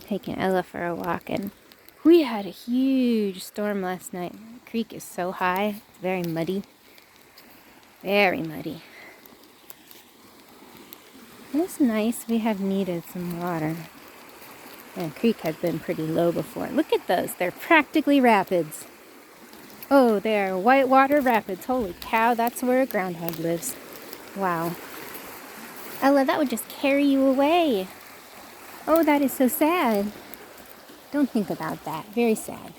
taking Ella for a walk, and we had a huge storm last night. The creek is so high, it's very muddy. Very muddy. It's nice. We have needed some water. And the creek has been pretty low before. Look at those. They're practically rapids. Oh, they're whitewater rapids. Holy cow, that's where a groundhog lives. Wow. Ella, that would just carry you away. Oh, that is so sad. Don't think about that. Very sad.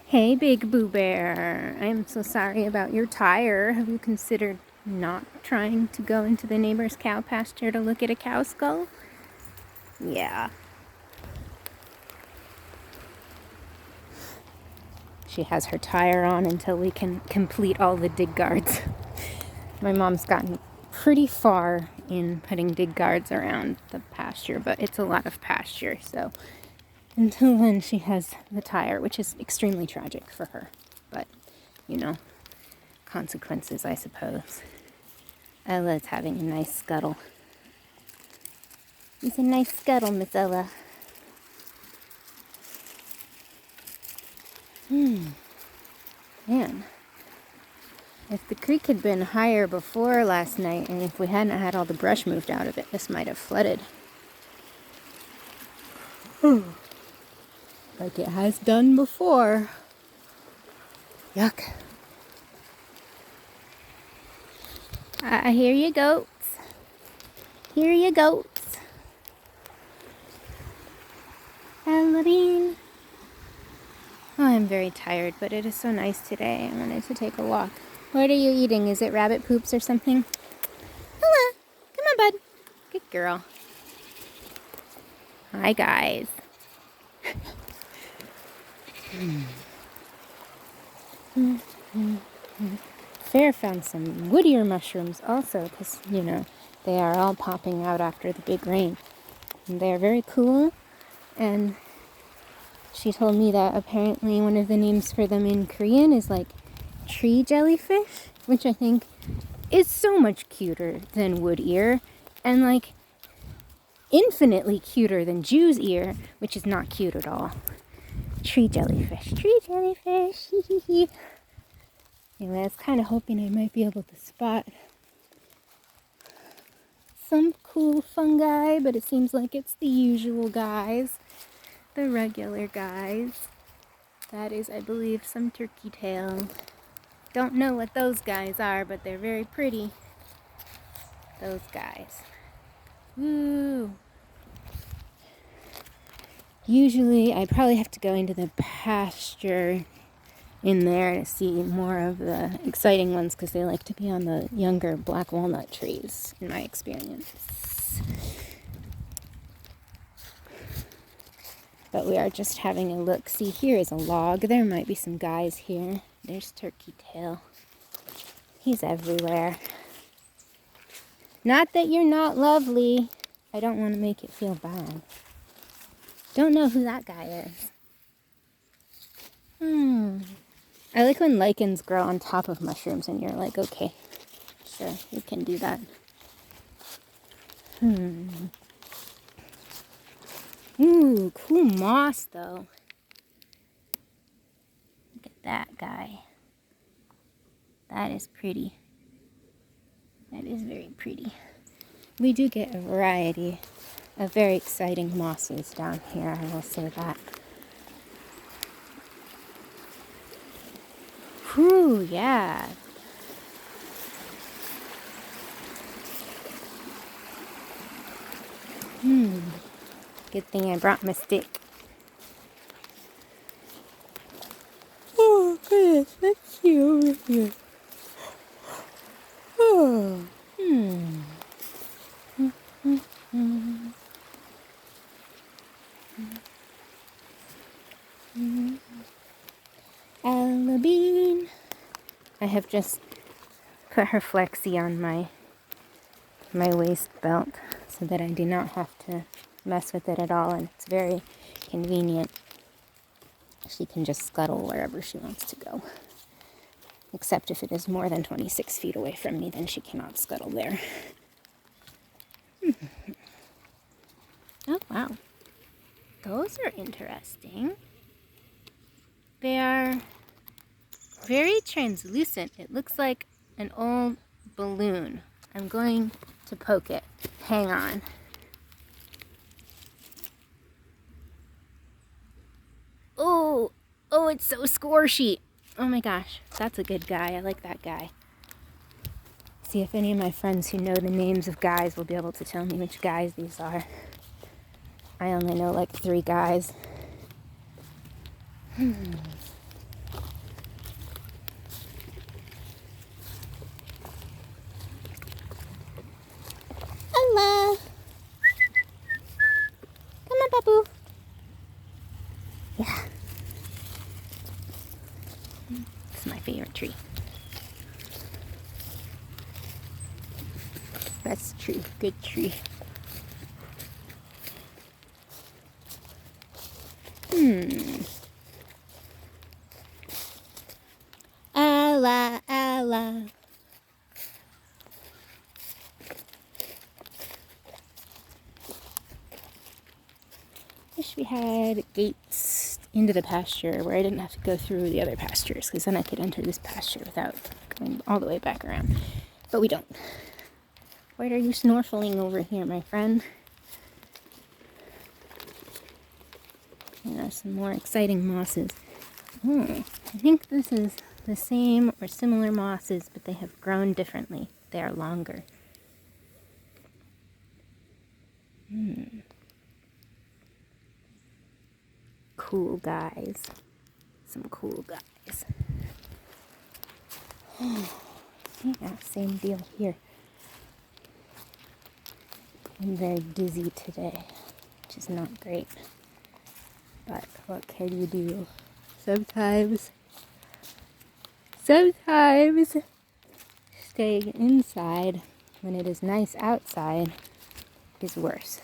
Hey, Big Boo Bear. I'm so sorry about your tire. Have you considered not trying to go into the neighbor's cow pasture to look at a cow skull? Yeah. She has her tire on until we can complete all the dig guards. My mom's gotten pretty far in putting dig guards around the pasture, but it's a lot of pasture, so until then she has the tire, which is extremely tragic for her. But, you know, consequences, I suppose. Ella's having a nice scuttle. It's a nice scuttle, Miss Ella. Man. If the creek had been higher before last night, and if we hadn't had all the brush moved out of it, this might have flooded. Like it has done before. Yuck. I hear you, goats. Hear you, goats. Halloween. Oh, I'm very tired, but it is so nice today. I wanted to take a walk. What are you eating? Is it rabbit poops or something? Ella, come on, bud. Good girl. Hi, guys. Fair found some wood ear mushrooms also, because, you know, they are all popping out after the big rain. And they are very cool, and she told me that apparently one of the names for them in Korean is like tree jellyfish, which I think is so much cuter than wood ear, and like infinitely cuter than Jew's ear, which is not cute at all. Tree jellyfish. Tree jellyfish. Anyway, I was kind of hoping I might be able to spot some cool fungi, but it seems like it's the usual guys. The regular guys. That is, I believe, some turkey tail. Don't know what those guys are, but they're very pretty. Those guys. Woo! Usually, I probably have to go into the pasture in there to see more of the exciting ones because they like to be on the younger black walnut trees, in my experience. But we are just having a look. See, here is a log. There might be some guys here. There's Turkey Tail. He's everywhere. Not that you're not lovely. I don't want to make it feel bad. Don't know who that guy is. I like when lichens grow on top of mushrooms and you're like, okay, sure, you can do that. Ooh, cool moss though. Look at that guy. That is pretty. That is very pretty. We do get a variety of very exciting mosses down here, I will say that. Whew, yeah. Good thing I brought my stick. Oh, goodness, let's see over here. Oh, Ella Bean. I have just put her flexi on my waist belt so that I do not have to mess with it at all, and it's very convenient. She can just scuttle wherever she wants to go. Except if it is more than 26 feet away from me, then she cannot scuttle there. Oh, wow. Those are interesting. They are very translucent. It looks like an old balloon. I'm going to poke it. Hang on. Oh, it's so squishy. Oh my gosh, that's a good guy. I like that guy. See if any of my friends who know the names of guys will be able to tell me which guys these are. I only know like 3 guys. Hello. Come on, Papu. Yeah. It's my favorite tree. Best tree. Good tree. Ella, Ella. Wish we had gates into the pasture where I didn't have to go through the other pastures, because then I could enter this pasture without going all the way back around. But we don't. What are you snorkeling over here, my friend? There are some more exciting mosses. I think this is the same or similar mosses, but they have grown differently. They are longer. Cool guys. Some cool guys. Yeah, same deal here. I'm very dizzy today, which is not great. But what can you do? Sometimes staying inside when it is nice outside is worse.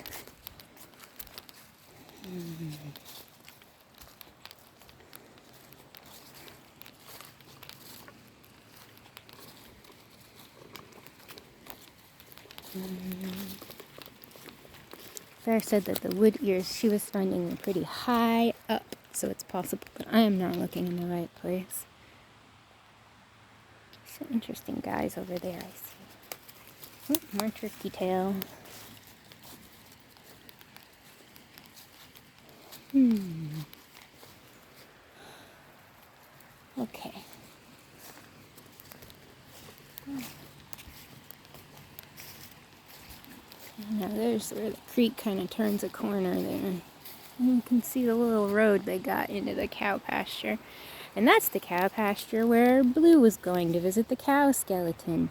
Sarah said that the wood ears she was finding were pretty high up, so it's possible that I am not looking in the right place. Some interesting guys over there, I see. Oh, more turkey tail. Okay. Now there's where the creek kind of turns a corner there. And you can see the little road they got into the cow pasture. And that's the cow pasture where Blue was going to visit the cow skeleton.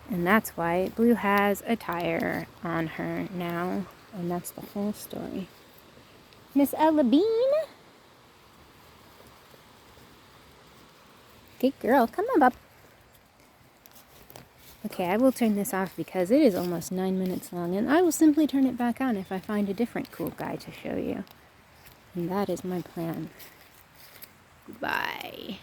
And that's why Blue has a tire on her now. And that's the whole story. Miss Ella Bean? Good girl. Come on, bub. Okay, I will turn this off because it is almost 9 minutes long, and I will simply turn it back on if I find a different cool guy to show you. And that is my plan. Goodbye.